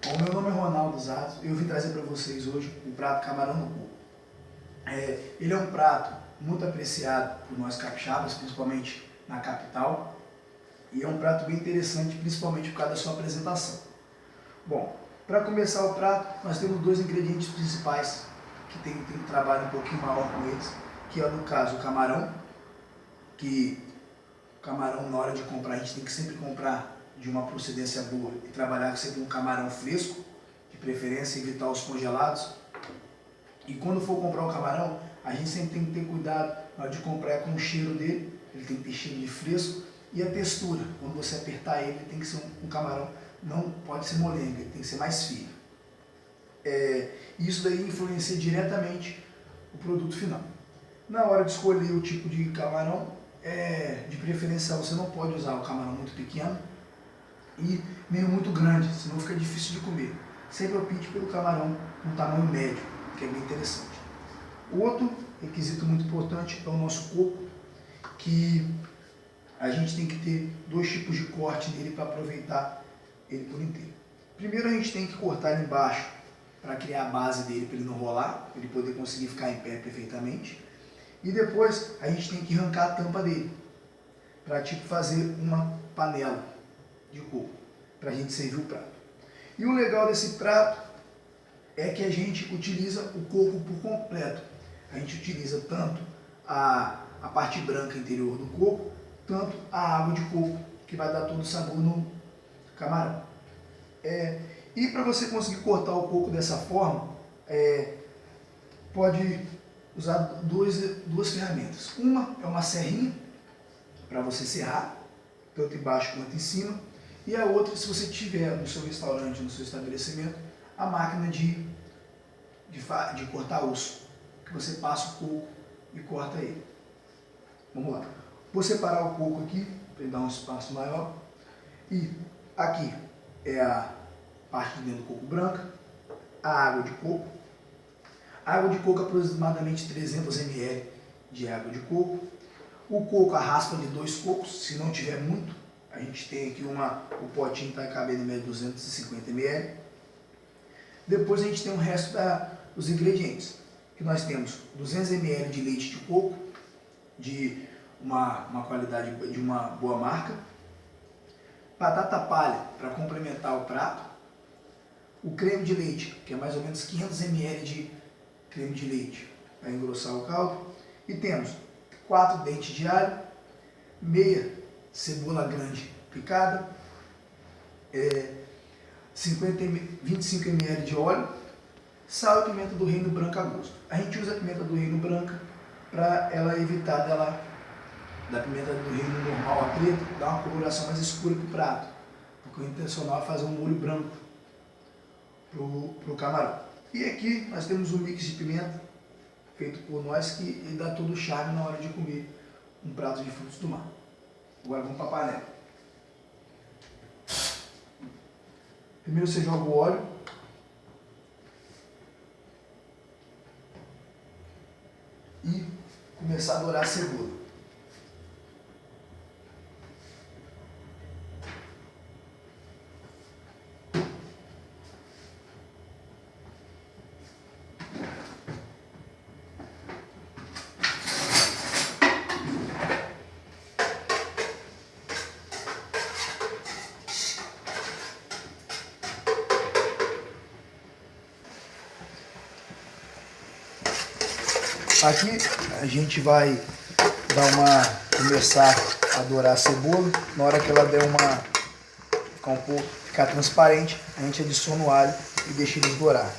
Bom, meu nome é Ronaldo Zato e eu vim trazer para vocês hoje o prato camarão no coco. Ele é um prato muito apreciado por nós capixabas, principalmente na capital, e é um prato bem interessante, principalmente por causa da sua apresentação. Bom, para começar o prato, nós temos dois ingredientes principais que tem um trabalho um pouquinho maior com eles, que é no caso o camarão, que o camarão na hora de comprar a gente tem que sempre comprar de uma procedência boa e trabalhar sempre um camarão fresco, de preferência evitar os congelados. E quando for comprar o camarão, a gente sempre tem que ter cuidado na hora de comprar com o cheiro dele, ele tem que ter cheiro de fresco, e a textura, quando você apertar ele, tem que ser um camarão, não pode ser molenga, ele tem que ser mais fino. Isso daí influencia diretamente o produto final. Na hora de escolher o tipo de camarão, de preferência você não pode usar o camarão muito pequeno e nem muito grande, senão fica difícil de comer. Sempre opte pelo camarão com tamanho médio, que é bem interessante. O outro requisito muito importante é o nosso coco, que a gente tem que ter dois tipos de corte nele para aproveitar ele por inteiro. Primeiro a gente tem que cortar ele embaixo para criar a base dele, para ele não rolar, para ele poder conseguir ficar em pé perfeitamente. E depois a gente tem que arrancar a tampa dele, para tipo fazer uma panela de coco, para a gente servir o prato. E o legal desse prato é que a gente utiliza o coco por completo. A gente utiliza tanto a parte branca interior do coco, tanto a água de coco, que vai dar todo o sabor no camarão. E para você conseguir cortar o coco dessa forma, pode usar duas ferramentas. Uma é uma serrinha, para você serrar, tanto embaixo quanto em cima. E a outra, se você tiver no seu restaurante, no seu estabelecimento, a máquina de cortar osso, que você passa o coco e corta ele. Vamos lá. Vou separar o coco aqui, para ele dar um espaço maior. E aqui é a parte de dentro do coco branca, a água de coco. A água de coco é aproximadamente 300 ml de água de coco. O coco, a raspa de 2 cocos, se não tiver muito, a gente tem aqui o potinho está cabendo em média 250 ml. Depois a gente tem o resto dos ingredientes, que nós temos 200 ml de leite de coco, de uma qualidade, de uma boa marca, batata palha para complementar o prato, o creme de leite, que é mais ou menos 500 ml de creme de leite para engrossar o caldo, e temos 4 dentes de alho, meia cebola grande picada, 25 ml de óleo, sal e pimenta do reino branca a gosto. A gente usa a pimenta do reino branca para ela evitar da pimenta do reino normal, a preta, dar uma coloração mais escura para o prato, porque o intencional é fazer um molho branco para o camarão. E aqui nós temos um mix de pimenta feito por nós que dá todo o charme na hora de comer um prato de frutos do mar. Agora vamos para a panela. Primeiro você joga o óleo. E começar a dourar a cebola. Aqui a gente vai começar a dourar a cebola. Na hora que ela der ficar transparente, a gente adiciona o alho e deixa eles dourar.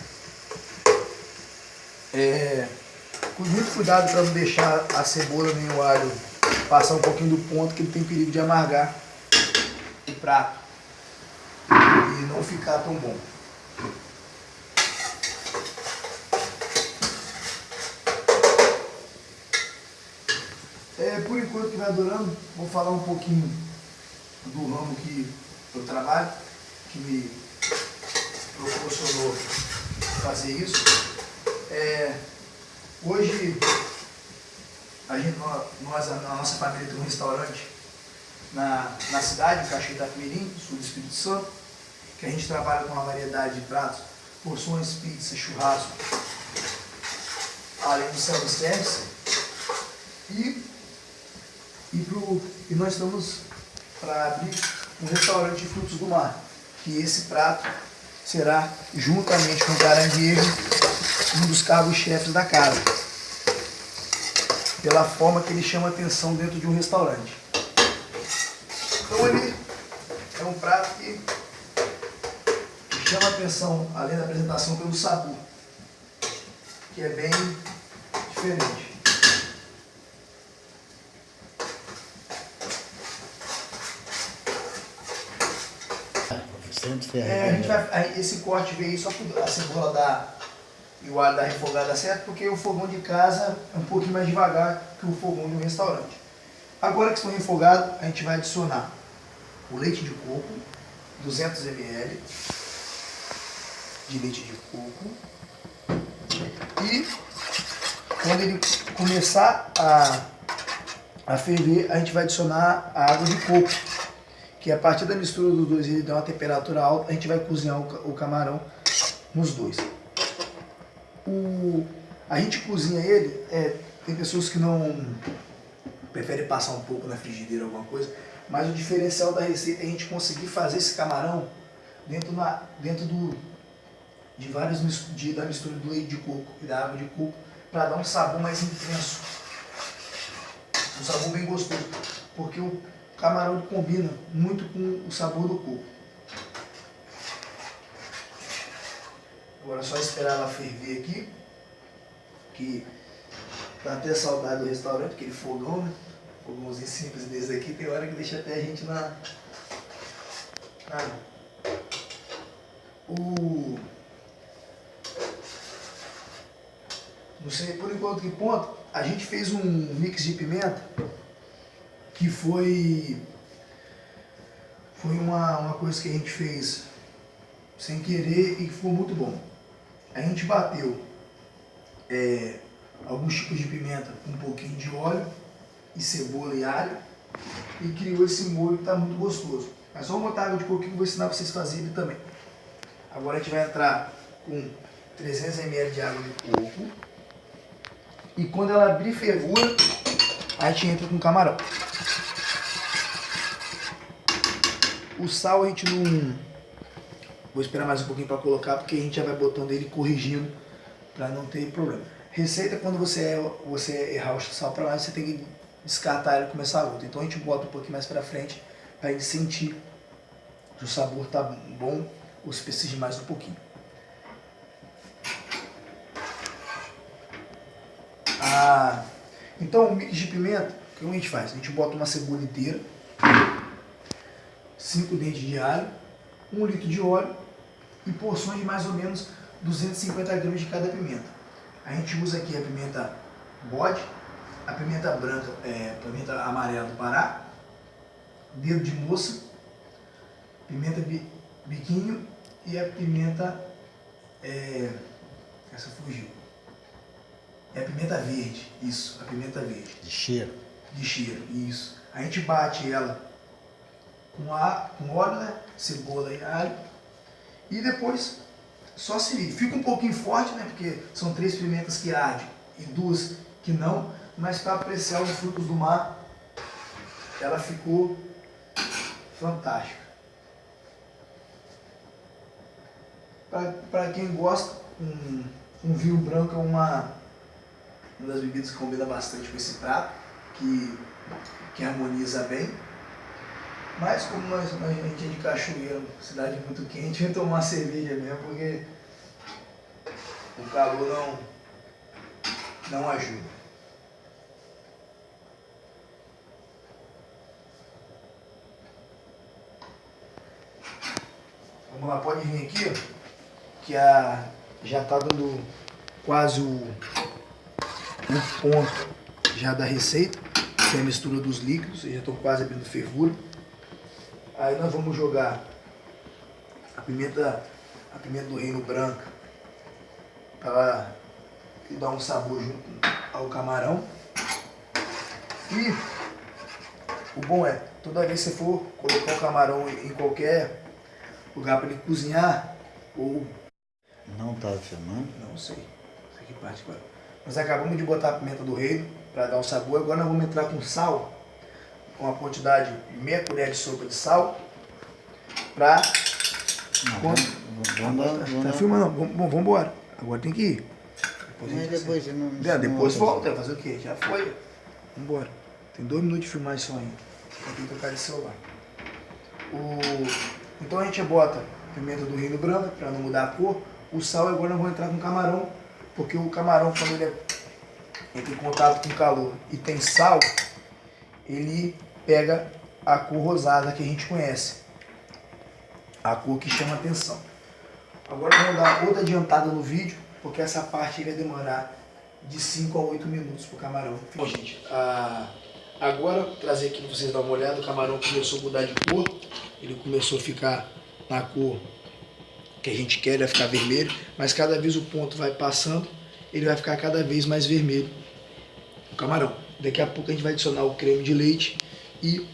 Com muito cuidado para não deixar a cebola nem o alho passar um pouquinho do ponto, que ele tem perigo de amargar o prato e não ficar tão bom. Por enquanto que vai adorando, vou falar um pouquinho do ramo que eu trabalho, que me proporcionou fazer isso. Hoje, a nossa família tem um restaurante na cidade, em Cachoeira da Mirim, sul do Espírito Santo, que a gente trabalha com uma variedade de pratos, porções, pizza, churrasco, além do self-service. E nós estamos para abrir um restaurante de frutos do mar, que esse prato será, juntamente com o caranguejo, um dos cargos-chefes da casa, pela forma que ele chama atenção dentro de um restaurante. Então ele é um prato que chama atenção, além da apresentação, pelo sabor, que é bem diferente. A gente vai, esse corte veio só para a cebola dar e o alho da refogada certo, porque o fogão de casa é um pouquinho mais devagar que o fogão de um restaurante. Agora que estão refogados, a gente vai adicionar o leite de coco, 200 ml de leite de coco, e quando ele começar a ferver, a gente vai adicionar a água de coco, que a partir da mistura dos dois, ele dá uma temperatura alta, a gente vai cozinhar o camarão nos dois. A gente cozinha ele, tem pessoas que não preferem passar um pouco na frigideira, alguma coisa, mas o diferencial da receita é a gente conseguir fazer esse camarão dentro da mistura do leite de coco e da água de coco, para dar um sabor mais intenso, um sabor bem gostoso, porque o camarão combina muito com o sabor do coco. Agora é só esperar ela ferver aqui, que dá até saudade do restaurante, aquele fogão, né? Fogãozinho simples desse aqui, tem hora que deixa até a gente não sei por enquanto que ponto, a gente fez um mix de pimenta que foi uma coisa que a gente fez sem querer e que ficou muito bom. A gente bateu alguns tipos de pimenta com um pouquinho de óleo e cebola e alho e criou esse molho que está muito gostoso. Mas vamos botar água de coco que eu vou ensinar vocês a fazerem também. Agora a gente vai entrar com 300 ml de água de coco e quando ela abrir fervura, a gente entra com o camarão. O sal a gente não... Vou esperar mais um pouquinho para colocar, porque a gente já vai botando ele corrigindo para não ter problema. Receita, quando você errar o sal para lá, você tem que descartar ele e começar a outra. Então a gente bota um pouquinho mais para frente para ele sentir que o sabor tá bom ou se precisa de mais um pouquinho. Então o mix de pimenta, o que a gente faz? A gente bota uma cebola inteira, 5 dentes de alho, 1 litro de óleo e porções de mais ou menos 250 gramas de cada pimenta. A gente usa aqui a pimenta bode, a pimenta branca, pimenta amarela do Pará, dedo de moça, pimenta biquinho e a pimenta, essa fugiu, é a pimenta verde, isso, a pimenta verde. De cheiro. De cheiro, isso. A gente bate ela com óleo, né? Cebola e alho. E depois, só se fica um pouquinho forte, né? Porque são 3 pimentas que ardem e 2 que não. Mas para apreciar os frutos do mar, ela ficou fantástica. Para quem gosta, um vinho branco é uma das bebidas que combina bastante com esse prato, que harmoniza bem. Mas como a gente é de Cachoeira, cidade muito quente, eu tomo uma cerveja mesmo, porque o calor não ajuda. Vamos lá, pode vir aqui, ó, que já está dando quase o ponto já da receita, que é a mistura dos líquidos, eu já estou quase abrindo fervura. Aí nós vamos jogar a pimenta do reino branca para dar um sabor junto ao camarão. E o bom é, toda vez que você for colocar o camarão em qualquer lugar para ele cozinhar, ou... Não estava filmando? Não sei. Isso aqui parte agora. Nós acabamos de botar a pimenta do reino para dar um sabor. Agora nós vamos entrar com sal, com uma quantidade de meia colher de sopa de sal, para... Tá filmando? Vamos embora. Agora tem que ir. Depois não... Depois volta, fazer o quê? Já foi. Vamos embora. Tem 2 minutos de filmagem só ainda. Tem que trocar de celular. Então a gente bota pimenta do reino branca para não mudar a cor. O sal agora nós vamos entrar com camarão, porque o camarão, quando ele entra em contato com o calor e tem sal, ele pega a cor rosada que a gente conhece, a cor que chama atenção. Agora vamos dar outra adiantada no vídeo, porque essa parte vai demorar de 5 a 8 minutos para o camarão. Bom, gente, agora trazer aqui para vocês dar uma olhada. O camarão começou a mudar de cor, ele começou a ficar na cor que a gente quer, ele vai ficar vermelho, mas cada vez o ponto vai passando, ele vai ficar cada vez mais vermelho, o camarão. Daqui a pouco a gente vai adicionar o creme de leite e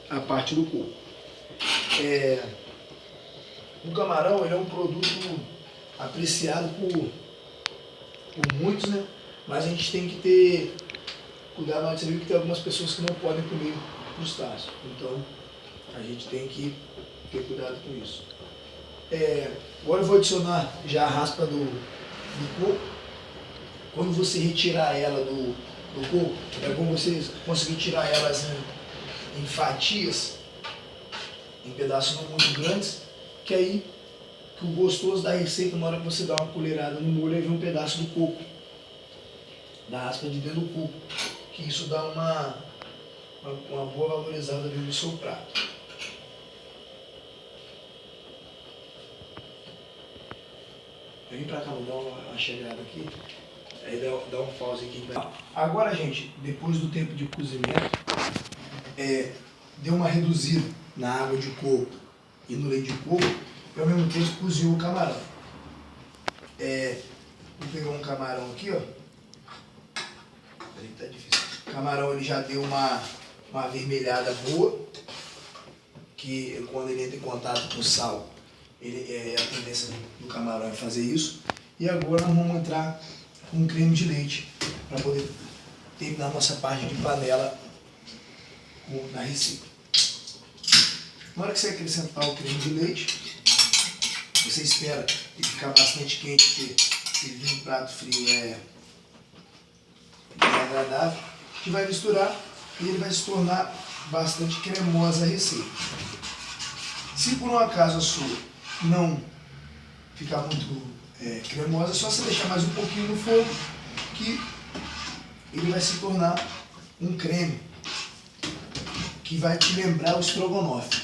a parte do coco. O camarão, ele é um produto apreciado por muitos, né? Mas a gente tem que ter cuidado. Você viu que tem algumas pessoas que não podem comer crustáceo, então a gente tem que ter cuidado com isso. Agora eu vou adicionar já a raspa do coco. Quando você retirar ela do coco, é bom você conseguir tirar elas em fatias, em pedaços não muito grandes, que aí que o gostoso da receita, na hora que você dá uma colherada no molho, aí vem um pedaço do coco, da raspa de dentro do coco, que isso dá uma boa valorizada dentro do seu prato. Vem pra cá, vou dar uma chegada aqui, aí dá um pause aqui. Agora, gente, depois do tempo de cozimento, deu uma reduzida na água de coco e no leite de coco, e ao mesmo tempo cozinhou o camarão. Vou pegar um camarão aqui, ó. Peraí, tá difícil. O camarão ele já deu uma avermelhada boa, que quando ele entra em contato com o sal, a tendência do camarão é fazer isso. E agora nós vamos entrar com um creme de leite para poder terminar a nossa parte de panela na receita. Na hora que você acrescentar o creme de leite, você espera ele ficar bastante quente, porque servir um prato frio é agradável. A gente vai misturar e ele vai se tornar bastante cremosa a receita. Se por um acaso a sua não ficar muito cremosa, é só você deixar mais um pouquinho no fogo, que ele vai se tornar um creme que vai te lembrar o estrogonofe.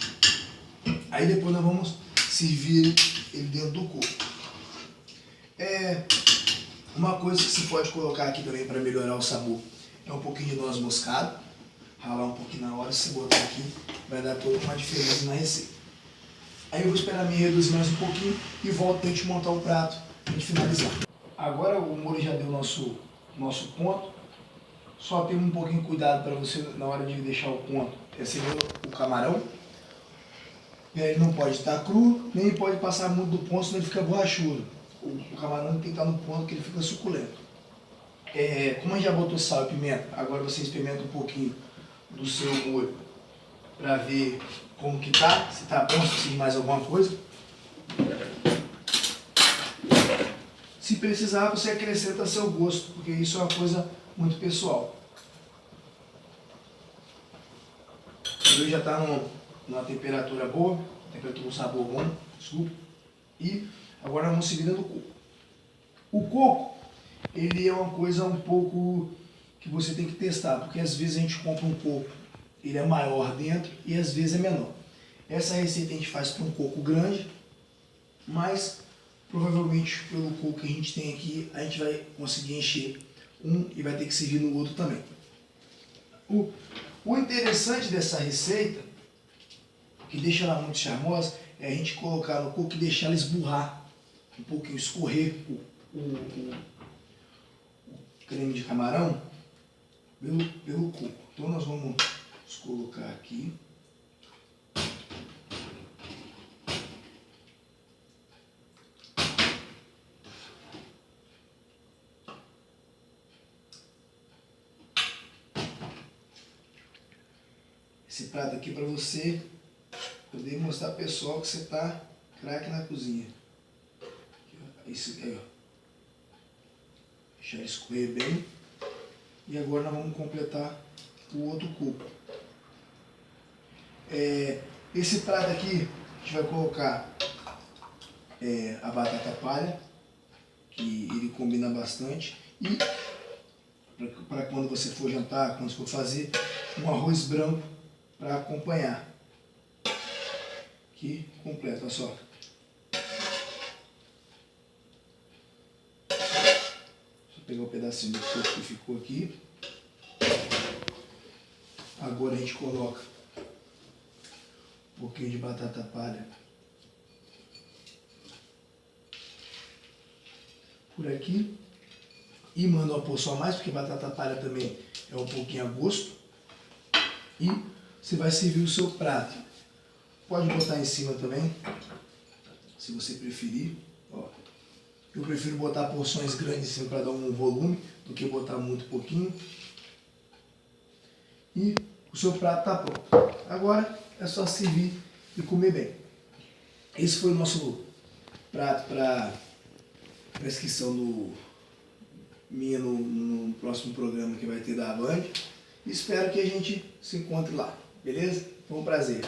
Aí depois nós vamos servir ele dentro do coco. Uma coisa que você pode colocar aqui também para melhorar o sabor é um pouquinho de noz moscada. Ralar um pouquinho na hora, se você botar aqui, vai dar toda uma diferença na receita. Aí eu vou esperar me reduzir mais um pouquinho e volto para a gente montar o prato, para a gente finalizar. Agora o molho já deu nosso ponto. Só tem um pouquinho de cuidado para você, na hora de deixar o ponto, você vê o camarão. Ele não pode estar cru, nem pode passar muito do ponto, senão ele fica borrachudo. O camarão tem que estar no ponto que ele fica suculento. Como a gente já botou sal e pimenta, agora você experimenta um pouquinho do seu molho para ver como que tá, se tá bom, se precisa de mais alguma coisa. Se precisar, você acrescenta a seu gosto, porque isso é uma coisa muito pessoal. O molho já está numa temperatura boa, temperatura, um sabor bom, desculpa. E agora vamos seguir dentro do coco. O coco, ele é uma coisa um pouco que você tem que testar, porque às vezes a gente compra um coco, ele é maior dentro e às vezes é menor. Essa receita a gente faz para um coco grande, mas provavelmente pelo coco que a gente tem aqui, a gente vai conseguir encher um e vai ter que servir no outro também. O interessante dessa receita, que deixa ela muito charmosa, é a gente colocar no coco e deixar ela esburrar um pouquinho, escorrer o creme de camarão pelo coco. Então nós vamos colocar aqui. Esse prato aqui para você poder mostrar pro pessoal que você tá craque na cozinha. Isso aí, ó. Deixar ele escorrer bem. E agora nós vamos completar o outro cubo. Esse prato aqui, a gente vai colocar a batata palha, que ele combina bastante. E para quando você for jantar, quando você for fazer, um arroz branco para acompanhar. Aqui, completo, olha só. Só pegar um pedacinho do coco que ficou aqui. Agora a gente coloca um pouquinho de batata palha por aqui. E manda uma porção a mais, porque batata palha também é um pouquinho a gosto. E você vai servir o seu prato. Pode botar em cima também, se você preferir. Ó, eu prefiro botar porções grandes em cima para dar um volume, do que botar muito pouquinho. E o seu prato está pronto. Agora é só servir e comer bem. Esse foi o nosso prato para prescrição minha no próximo programa que vai ter da Band. Espero que a gente se encontre lá, beleza? Foi um prazer.